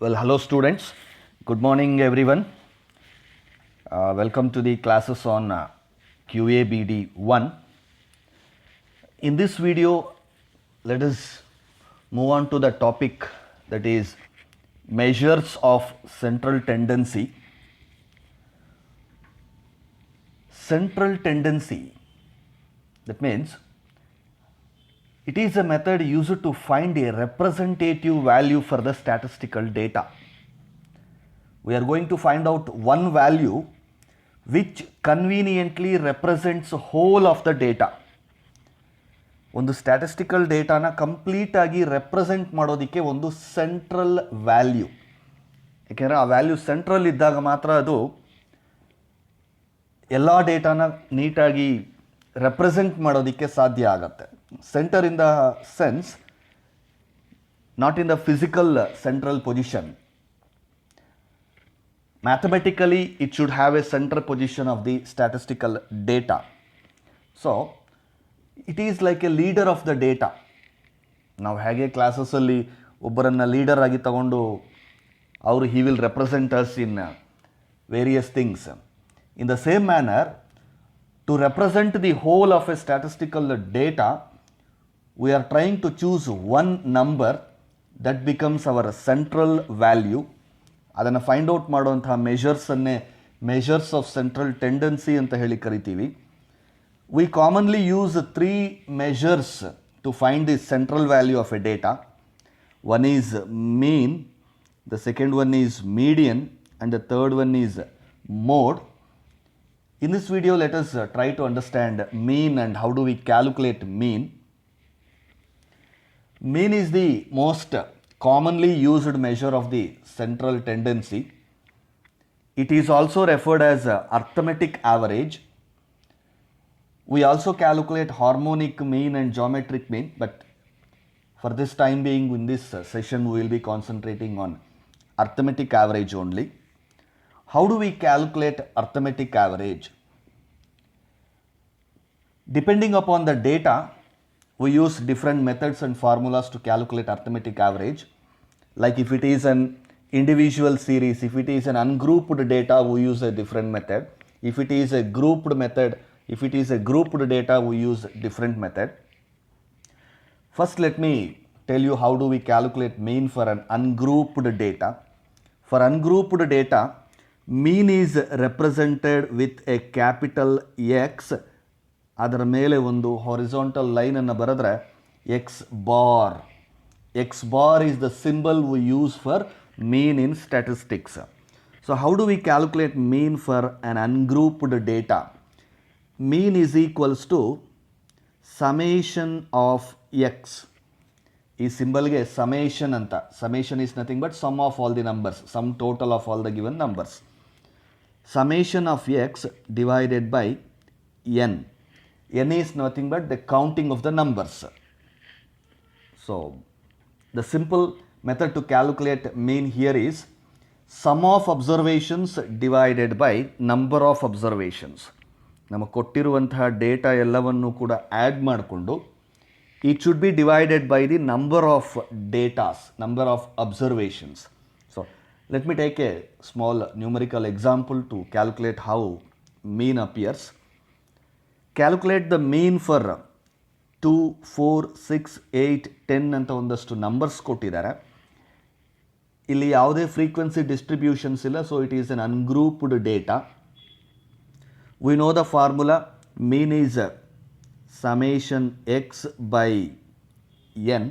Well, hello students. Good morning, everyone. Welcome to the classes on QABD 1. In this video, let us move on to the topic that is measures of central tendency. Central tendency, that means it is a method used to find a representative value for the statistical data. We are going to find out one value which conveniently represents whole of the data. ಒಂದು statistical ಡೇಟಾನ ಕಂಪ್ಲೀಟಾಗಿ represent ಮಾಡೋದಕ್ಕೆ ಒಂದು central value, ಯಾಕೆಂದರೆ ಆ value central ಇದ್ದಾಗ ಮಾತ್ರ ಅದು ಎಲ್ಲ ಡೇಟಾನ ನೀಟಾಗಿ ರೆಪ್ರೆಸೆಂಟ್ ಮಾಡೋದಕ್ಕೆ ಸಾಧ್ಯ ಆಗುತ್ತೆ. Centre in the sense, not in the physical central position. Mathematically, it should have a central position of the statistical data. So, it is like a leader of the data. ನಾವು ಹೇಗೆ ಕ್ಲಾಸಸ್ಸಲ್ಲಿ ಒಬ್ಬರನ್ನು leader ಆಗಿ ತಗೊಂಡು ಅವರು he will represent us in various things. In the same manner, to represent the whole of a statistical data, we are trying to choose one number that becomes our central value. ಅದನ್ನು find out ಮಾಡುವಂತಹ ಮೆಷರ್ಸನ್ನೇ measures of central tendency ಅಂತ ಹೇಳಿ ಕರಿತೀವಿ. We commonly use 3 measures to find the central value of a data. One is mean, the second one is median, and the third one is mode. In this video, let us try to understand mean and how do we calculate mean. Mean is the most commonly used measure of the central tendency. It is also referred as arithmetic average. We also calculate harmonic mean and geometric mean, but for this time being in this session we will be concentrating on arithmetic average only. How do we calculate arithmetic average? Depending upon the data, we use different methods and formulas to calculate arithmetic average. Like if it is an individual series, if it is an ungrouped data, we use a different method. If it is a grouped method, if it is a grouped data, we use different method. First, let me tell you how do we calculate mean for an ungrouped data. For ungrouped data, mean is represented with a capital X. ಅದರ ಮೇಲೆ ಒಂದು horizontal ಲೈನನ್ನು ಬರೆದ್ರೆ X bar. X bar is the symbol we use for mean in statistics. So how do we calculate mean for an ungrouped data? Mean is equals to summation of x. ಈ ಸಿಂಬಲ್ಗೆ summation ಅಂತ. Summation is nothing but sum of all the numbers, sum total of all the given numbers. Summation of x divided by n. N is nothing but the counting of the numbers. So, the simple method to calculate mean here is sum of observations divided by number of observations. ನಮಗೆ ಕೊಟ್ಟಿರುವಂತಹ data ಎಲ್ಲವನ್ನು ಕೂಡ add ಮಾಡಿಕೊಂಡು it should be divided by the number of datas, number of observations. So let me take a small numerical example to calculate how mean appears. Calculate the mean for 2, 4, 6, 8, 10 ಅಂತ ಒಂದಷ್ಟು numbers ಕೊಟ್ಟಿದ್ದಾರೆ. ಇಲ್ಲಿ ಯಾವುದೇ frequency distributions ಇಲ್ಲ, so it is an ungrouped data. We know the formula. Mean is summation x by n.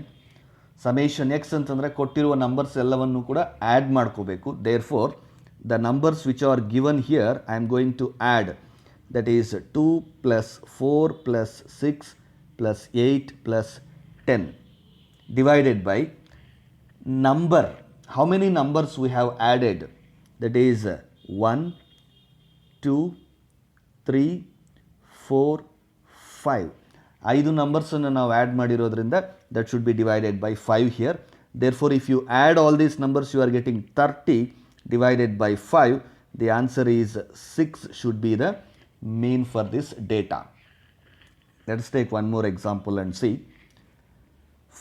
Summation x ಅಂತಂದರೆ ಕೊಟ್ಟಿರುವ numbers ಎಲ್ಲವನ್ನು ಕೂಡ ಆ್ಯಡ್ ಮಾಡ್ಕೋಬೇಕು. Therefore the numbers which are given here I am going to add. That is 2 plus 4 plus 6 plus 8 plus 10 divided by number. How many numbers we have added? That is 1, 2, 3, 4, 5. 5 ನಂಬರ್ಸನ್ನು ನಾವು add ಮಾಡಿರೋದ್ರಿಂದ that should be divided by 5 here. Therefore, if you add all these numbers, you are getting 30 divided by 5. The answer is 6 should be the mean for this data. Let us take one more example and see.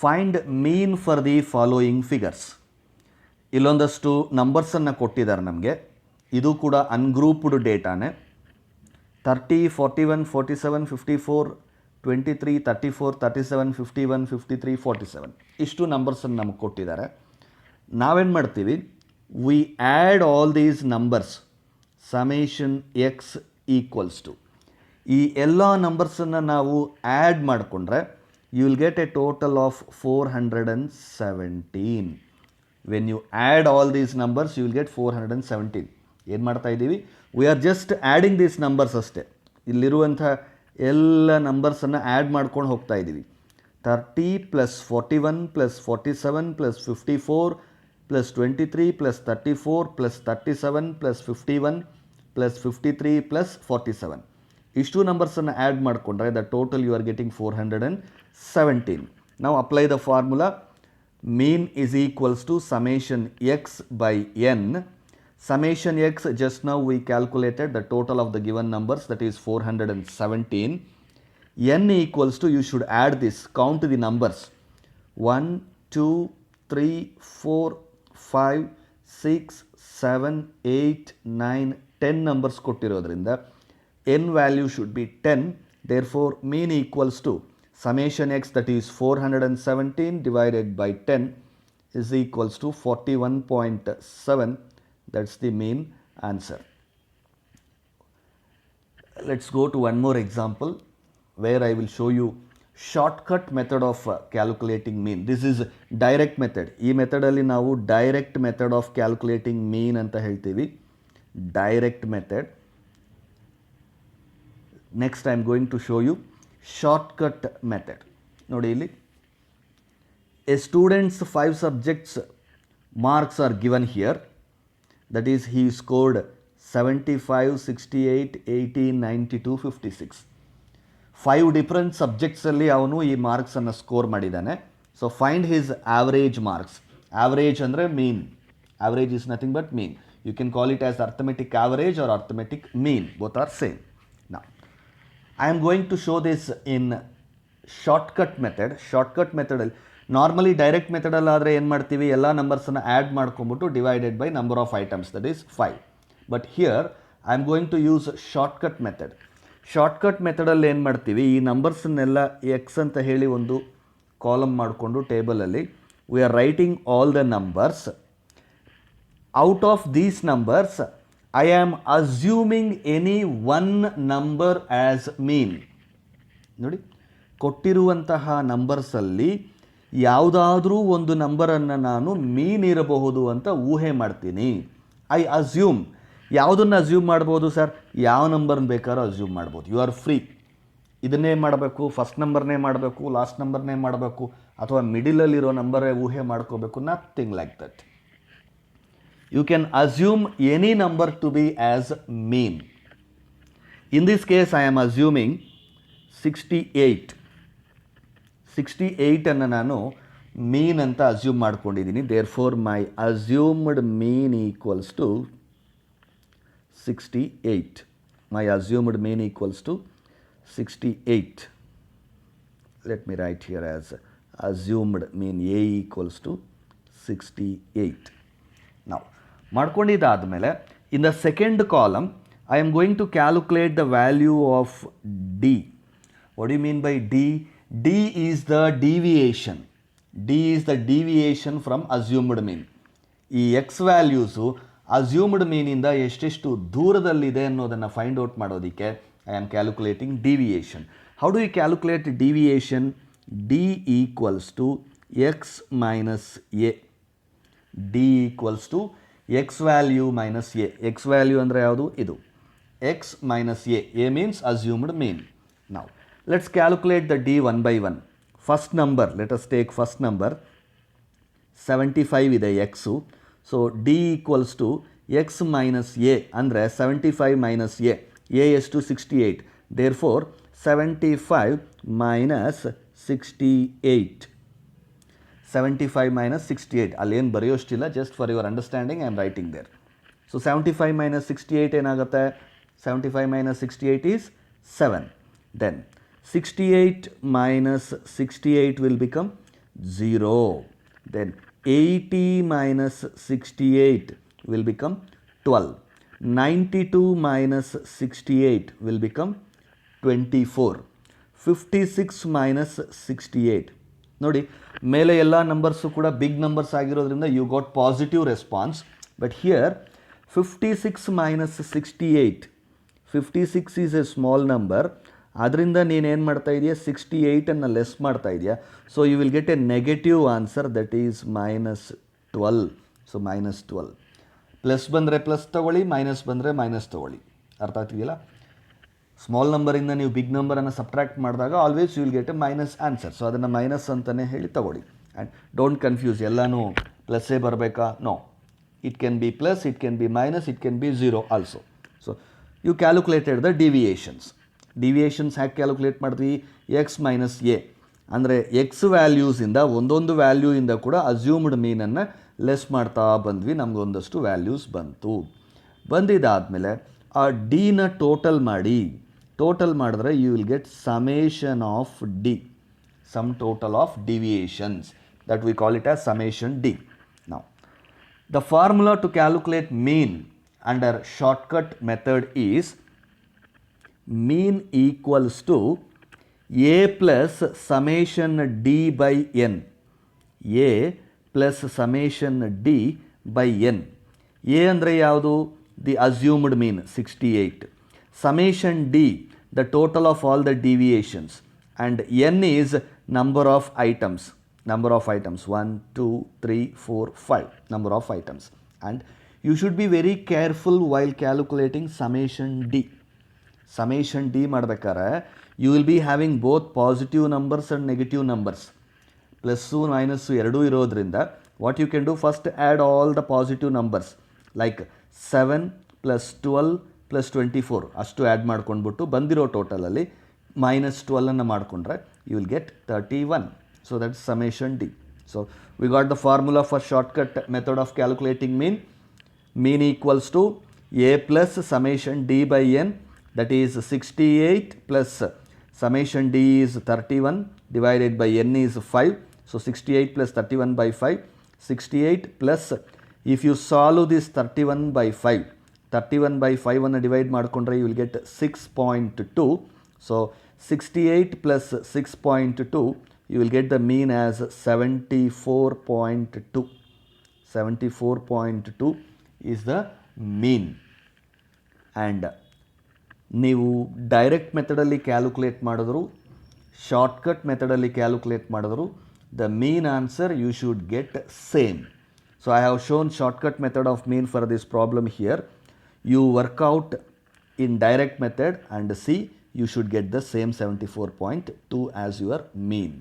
Find mean for the following figures. ಇಲ್ಲೊಂದಷ್ಟು ನಂಬರ್ಸನ್ನು ಕೊಟ್ಟಿದ್ದಾರೆ ನಮಗೆ. ಇದು ಕೂಡ ungrouped ಡೇಟಾನೇ. 30, 41, 47, 54, 23, 34, 37, 51, 53, 47 ಇಷ್ಟು ನಂಬರ್ಸನ್ನು ನಮಗೆ ಕೊಟ್ಟಿದ್ದಾರೆ. ನಾವೇನು ಮಾಡ್ತೀವಿ, we add all these numbers summation x equals to, ಈ ಎಲ್ಲ ನಂಬರ್ಸನ್ನು ನಾವು ಆ್ಯಡ್ ಮಾಡಿಕೊಂಡ್ರೆ you will get a total of 417. When you add all these numbers you will get 417. ಏನು ಮಾಡ್ತಾ ಇದ್ದೀವಿ, we are just adding these numbers ಅಷ್ಟೇ. ಇಲ್ಲಿರುವಂಥ ಎಲ್ಲ ನಂಬರ್ಸನ್ನು ಆ್ಯಡ್ ಮಾಡ್ಕೊಂಡು ಹೋಗ್ತಾ ಇದ್ದೀವಿ. 30 + 41 + 47 + 54 + 23 + 34 + 37 + 51 + 53 + 47 ಇಷ್ಟು ನಂಬರ್ಸನ್ನು ಆ್ಯಡ್ ಮಾಡಿಕೊಂಡ್ರೆ the total you are getting 417. ನಾವು apply the formula mean is equals to summation x by n. Summation x, just now we calculated the total of the given numbers, that is 417. n equals to, you should add this, count the numbers, 1 2 3 4 5 6 7 8 9 10 numbers ಕೊಟ್ಟಿರೋದ್ರಿಂದ n value should be 10. Therefore mean equals to summation x, that is 417 divided by 10 is equals to 41.7. That's the mean answer. Let's go to one more example where I will show you shortcut method of calculating mean. This is direct method. ಈ ಮೆಥಡಲ್ಲಿ ನಾವು direct method of calculating mean ಅಂತ ಹೇಳ್ತೀವಿ. Direct method. Next I am going to show you shortcut method. ನೋಡಿ ಇಲ್ಲಿ, a student's 5 subjects marks are given here. That is, he scored 75, 68, 80, 92, 56. 5 different ಸಬ್ಜೆಕ್ಟ್ಸಲ್ಲಿ ಅವನು ಈ ಮಾರ್ಕ್ಸನ್ನು ಸ್ಕೋರ್ ಮಾಡಿದ್ದಾನೆ. So find his average marks. Average ಅಂದರೆ mean. Average is nothing but mean. You can call it as arithmetic average or arithmetic mean. Both are same. ನಾ I am going to show this in shortcut method. Shortcut ಮೆಥಡಲ್ಲಿ normally direct ಮೆಥಡಲ್ಲಾದರೆ ಏನು ಮಾಡ್ತೀವಿ, ಎಲ್ಲ ನಂಬರ್ಸನ್ನು add ಮಾಡ್ಕೊಂಬಿಟ್ಟು divided by number of items, that is 5. But here I am going to use shortcut method. Shortcut ಮೆಥಡಲ್ಲಿ ಏನು ಮಾಡ್ತೀವಿ, ಈ ನಂಬರ್ಸನ್ನೆಲ್ಲ ಎಕ್ಸ್ ಅಂತ ಹೇಳಿ ಒಂದು ಕಾಲಮ್ ಮಾಡಿಕೊಂಡು ಟೇಬಲಲ್ಲಿ we are writing all the numbers. Out of these numbers I am assuming any one number as mean. ನೋಡಿ, ಕೊಟ್ಟಿರುವಂತಹ ನಂಬರ್ಸಲ್ಲಿ ಯಾವುದಾದ್ರೂ ಒಂದು ನಂಬರನ್ನು ನಾನು ಮೀನ್ ಇರಬಹುದು ಅಂತ ಊಹೆ ಮಾಡ್ತೀನಿ. I assume. ಯಾವುದನ್ನು ಅಸ್ಯೂಮ್ ಮಾಡ್ಬೋದು ಸರ್? ಯಾವ ನಂಬರ್ನ ಬೇಕಾದ್ರೂ ಅಸ್ಯೂಮ್ ಮಾಡ್ಬೋದು. You are free. ಇದನ್ನೇ ಮಾಡಬೇಕು, ಫಸ್ಟ್ ನಂಬರ್ನೇ ಮಾಡಬೇಕು, ಲಾಸ್ಟ್ ನಂಬರ್ನೇ ಮಾಡಬೇಕು, ಅಥವಾ ಮಿಡಿಲಲ್ಲಿರೋ ನಂಬರೇ ಊಹೆ ಮಾಡ್ಕೋಬೇಕು, nothing like that. You can assume any number to be as mean. In this case I am assuming 68. 68 ನಾನು ಮೀನ್ ಅಂತ ಅಸ್ಯೂಮ್ ಮಾಡ್ಕೊಂಡಿದ್ದೀನಿ. Therefore my assumed mean equals to 68. My assumed mean equals to 68. Let me write here as assumed mean A equals to 68. Now, ಮಾಡ್ಕೊಂಡಿದ್ದಾದಮೇಲೆ in the second column I am going to calculate the value of D. What do you mean by D? D is the deviation. D is the deviation from assumed mean. ಈ X values assumed ಮೀನಿಂದ ಎಷ್ಟೆಷ್ಟು ದೂರದಲ್ಲಿದೆ ಅನ್ನೋದನ್ನು find out ಮಾಡೋದಕ್ಕೆ I am calculating deviation. How do you calculate deviation? D equals to X minus A. D equals to X value minus A. X value ಅಂದರೆ ಯಾವುದು? ಇದು. X minus A. A means assumed mean. ನಾವು let's calculate the D one by one. First number, let us take first number 75 ಇದೆ X. So D equals to X minus a ಅಂದರೆ 75 minus A. A ಎಷ್ಟು? 68. There four 75 minus 68. 75 minus 68 ಅಲ್ಲೇನು ಬರೆಯೋಷ್ಟಿಲ್ಲ, just for your understanding I am writing there. So 75 minus 68 ಏನಾಗುತ್ತೆ? 75 minus 68 is 7. Then 68 minus 68 will become 0. Then 80 minus 68 will become 12. 92 minus 68 will become 24. 56 minus 68. ನೋಡಿ ಮೇಲೆ ಎಲ್ಲ numbers ಕೂಡ big numbers ಆಗಿರೋದ್ರಿಂದ you got positive response. But here 56 minus 68, 56 is a small number. ಅದರಿಂದ ನೀನೇನು ಮಾಡ್ತಾ ಇದೆಯಾ, 68ಅನ್ನು ಲೆಸ್ ಮಾಡ್ತಾ ಇದೆಯಾ. So you will get a negative answer, that is -12. So -12. Plus ಬಂದರೆ ಪ್ಲಸ್ ತೊಗೊಳ್ಳಿ, ಮೈನಸ್ ಬಂದರೆ ಮೈನಸ್ ತೊಗೊಳ್ಳಿ. ಅರ್ಥ ಆಗ್ತಿದೆಯಲ್ಲ? ಸ್ಮಾಲ್ ನಂಬರಿಂದ ನೀವು ಬಿಗ್ ನಂಬರನ್ನು ಸಬ್ಟ್ರಾಕ್ಟ್ ಮಾಡಿದಾಗ always you will get a minus answer. So ಅದನ್ನು ಮೈನಸ್ ಅಂತಲೇ ಹೇಳಿ ತಗೊಳ್ಳಿ. ಆ್ಯಂಡ್ ಡೋಂಟ್ ಕನ್ಫ್ಯೂಸ್, ಎಲ್ಲನೂ ಪ್ಲಸ್ಸೇ ಬರಬೇಕಾ? No, it can be plus, it can be minus, it can be zero also. So you calculated the deviations. Deviations ಹ್ಯಾಗೆ calculate ಮಾಡ್ತೀವಿ? X minus a ಅಂದರೆ ಎಕ್ಸ್ ವ್ಯಾಲ್ಯೂಸಿಂದ ಒಂದೊಂದು ವ್ಯಾಲ್ಯೂಯಿಂದ ಕೂಡ ಅಸ್ಯೂಮ್ಡ್ ಮೀನನ್ನು ಲೆಸ್ ಮಾಡ್ತಾ ಬಂದ್ವಿ. ನಮ್ಗೆ ಒಂದಷ್ಟು ವ್ಯಾಲ್ಯೂಸ್ ಬಂತು. ಬಂದಿದ್ದಾದಮೇಲೆ ಆ ಡಿನ ಟೋಟಲ್ ಮಾಡಿ. ಟೋಟಲ್ ಮಾಡಿದ್ರೆ you will get summation of d, sum total of deviations, that we call it as summation d. ನಾವು the formula to calculate mean under shortcut method is mean equals to a plus summation d by n. a plus summation d by n. a ಅಂದರೆ ಯಾವುದು? The assumed mean 68. summation d, the total of all the deviations, and n is number of items. 1, 2, 3, 4, 5 number of items. And you should be very careful while calculating summation d. Summation d ಮಾಡಬೇಕಾದ್ರೆ you will be having both positive numbers and negative numbers. Plus minus ಎರಡೂ ಇರೋದ್ರಿಂದ what you can do, first add all the positive numbers like 7 plus 12 plus 24 ಅಷ್ಟು add ಮಾಡ್ಕೊಂಡ್ಬಿಟ್ಟು ಬಂದಿರೋ ಟೋಟಲಲ್ಲಿ -12 ಮಾಡಿಕೊಂಡ್ರೆ you will get 31. So that's summation d. So we got the formula for shortcut method of calculating mean. Mean equals to a plus summation d by n, that is 68 plus summation d is 31 divided by n is 5. So 68 plus 31 by 5. 68 plus, if you solve this 31 by 5, 31 by 5 ಅನ್ನು divide ಮಾಡಿಕೊಂಡ್ರೆ you will get 6.2. So 68 plus 6.2, you will get the mean as 74.2. 74.2 is the mean. And ನೀವು direct ಮೆಥಡಲ್ಲಿ calculate ಮಾಡಿದ್ರು, shortcut ಮೆಥಡಲ್ಲಿ calculate ಮಾಡಿದ್ರು, the mean answer you should get same. So I have shown shortcut method of mean for this problem here. You work out in direct method and see, you should get the same 74.2 as your mean.